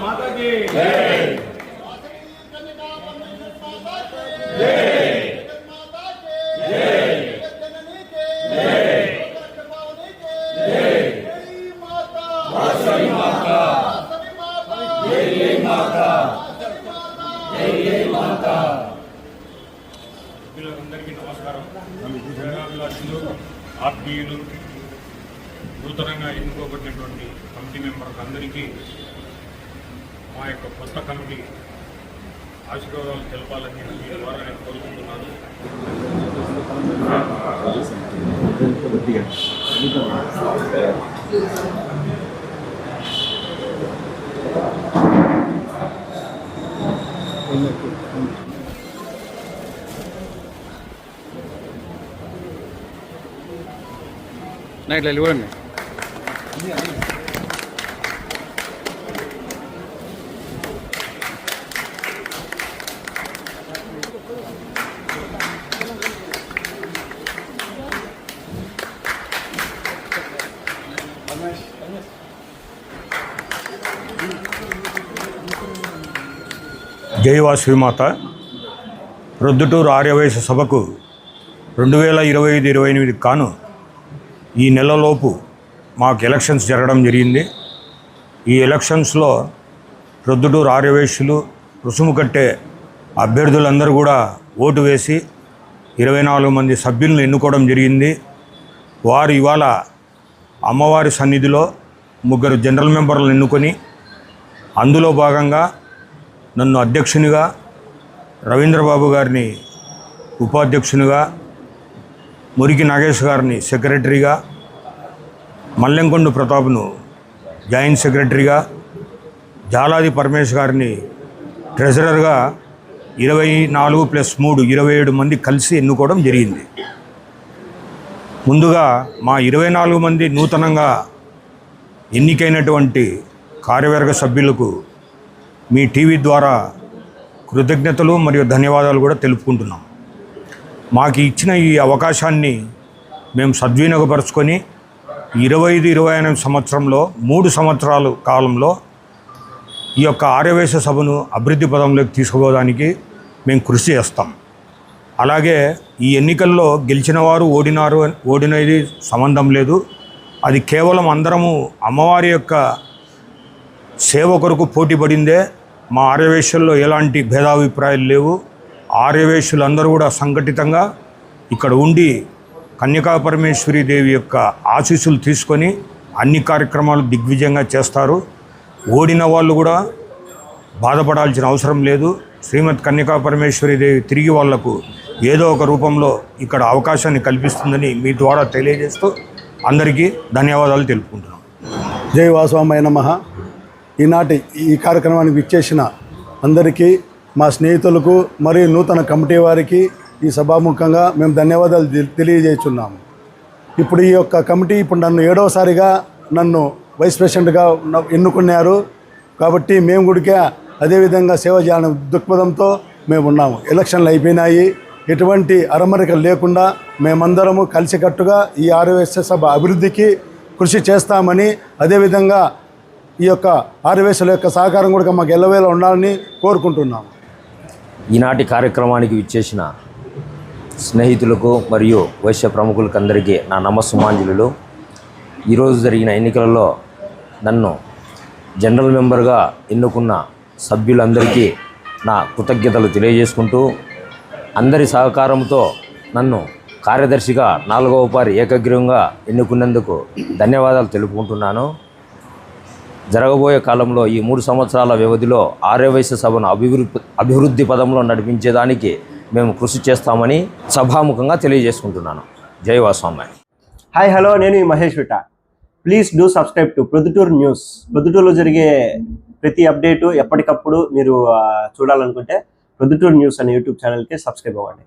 माता की సభ్యులందరికీ నమస్కారం. శ్రేయాభిలాషులు, ఆత్మీయులు, నూతనంగా ఎన్నుకోబడినటువంటి కమిటీ మెంబర్స్ అందరికీ మా యొక్క కొత్త కమిటీ ఆశీర్వాదాలు తెలపాలని మీ ద్వారా నేను కోరుకుంటున్నాను. ఇట్లా వెళ్ళిపోండి. జై వాసవి మాత. ప్రొద్దుటూరు ఆర్యవైశ్య సభకు 2025-28 కాను ఈ నెలలోపు మాకు ఎలక్షన్స్ జరగడం జరిగింది. ఈ ఎలక్షన్స్లో ప్రొద్దుటూరు ఆర్యవైశ్యులు రుసుము కట్టే అభ్యర్థులందరూ కూడా ఓటు వేసి 24 మంది సభ్యులను ఎన్నుకోవడం జరిగింది. వారు ఇవాళ అమ్మవారి సన్నిధిలో 3 జనరల్ మెంబర్లను ఎన్నుకొని అందులో భాగంగా నన్ను అధ్యక్షునిగా, రవీంద్రబాబు గారిని ఉపాధ్యక్షునిగా, మురికి నాగేష్ గారిని సెక్రటరీగా, మల్లెంకొండ ప్రతాప్ను జాయింట్ సెక్రటరీగా, జాలాది పరమేశ్ గారిని ట్రెజరర్గా 24+3 27 మంది కలిసి ఎన్నుకోవడం జరిగింది. ముందుగా మా 24 మంది నూతనంగా ఎన్నికైనటువంటి కార్యవర్గ సభ్యులకు మీ టీవీ ద్వారా కృతజ్ఞతలు మరియు ధన్యవాదాలు కూడా తెలుపుకుంటున్నాం. మాకు ఇచ్చిన ఈ అవకాశాన్ని మేము సద్వినియోగపరుచుకొని 25-28 సంవత్సరంలో 3 సంవత్సరాల కాలంలో ఈ యొక్క ఆర్యవైశ్య సభను అభివృద్ధి పదంలోకి తీసుకుపోవడానికి మేము కృషి చేస్తాం. అలాగే ఈ ఎన్నికల్లో గెలిచిన వారు ఓడినది సంబంధం లేదు. అది కేవలం అందరము అమ్మవారి యొక్క సేవ కొరకు పోటీ పడిందే. మా ఆర్యవైశ్యుల్లో ఎలాంటి భేదాభిప్రాయాలు లేవు. ఆర్యవైశ్యులందరూ కూడా సంఘటితంగా ఇక్కడ ఉండి కన్యకా పరమేశ్వరి దేవి యొక్క ఆశీస్సులు తీసుకొని అన్ని కార్యక్రమాలు దిగ్విజయంగా చేస్తారు. ఓడిన వాళ్ళు కూడా బాధపడాల్సిన అవసరం లేదు. శ్రీమతి కన్యకా పరమేశ్వరి దేవి తిరిగి వాళ్లకు ఏదో ఒక రూపంలో ఇక్కడ అవకాశాన్ని కల్పిస్తుందని మీ ద్వారా తెలియజేస్తూ అందరికీ ధన్యవాదాలు తెలుపుకుంటున్నాం. జై వాసవాయ నమః. ఈనాటి ఈ కార్యక్రమానికి విచ్చేసిన అందరికీ, మా స్నేహితులకు మరియు నూతన కమిటీ వారికి ఈ సభాముఖంగా మేము ధన్యవాదాలు తెలియజేస్తున్నాము. ఇప్పుడు ఈ యొక్క కమిటీ ఇప్పుడు నన్ను 7వసారిగా నన్ను వైస్ ప్రెసిడెంట్గా ఎన్నుకున్నారు. కాబట్టి మేము కూడా అదేవిధంగా సేవ చేయాలనే దృక్పథంతో మేము ఉన్నాము. ఎలక్షన్లు అయిపోయినాయి. ఎటువంటి అరమరికలు లేకుండా మేమందరము కలిసికట్టుగా ఈ ఆర్యవైశ్య సభ అభివృద్ధికి కృషి చేస్తామని, అదేవిధంగా ఈ యొక్క ఆర్యవైశ్యుల యొక్క సహకారం కూడా మాకు ఎల్లవేళ ఉండాలని కోరుకుంటున్నాము. ఈనాటి కార్యక్రమానికి విచ్చేసిన స్నేహితులకు మరియు వైశ్య ప్రముఖులకు అందరికీ నా నమస్సుమాంజలులు. ఈరోజు జరిగిన ఎన్నికలలో నన్ను జనరల్ మెంబర్గా ఎన్నుకున్న సభ్యులందరికీ నా కృతజ్ఞతలు తెలియజేసుకుంటూ, అందరి సహకారంతో నన్ను కార్యదర్శిగా 4వ పారి ఏకగ్రీవంగా ఎన్నుకున్నందుకు ధన్యవాదాలు తెలుపుకుంటున్నాను. జరగబోయే కాలంలో ఈ 3 సంవత్సరాల వ్యవధిలో ఆర్యవైశ్య సభను అభివృద్ధి పదంలో నడిపించేదానికి మేము కృషి చేస్తామని సభాముఖంగా తెలియజేసుకుంటున్నాను. జై వాసవాయ. హాయ్, హలో, నేను మహేష్ విట. Please do subscribe to Proddatur news. ప్రొద్దుటూరులో జరిగే ప్రతి అప్డేటు ఎప్పటికప్పుడు మీరు చూడాలనుకుంటే ప్రొద్దుటూరు న్యూస్ అనే యూట్యూబ్ ఛానల్కి సబ్స్క్రైబ్ అవ్వండి.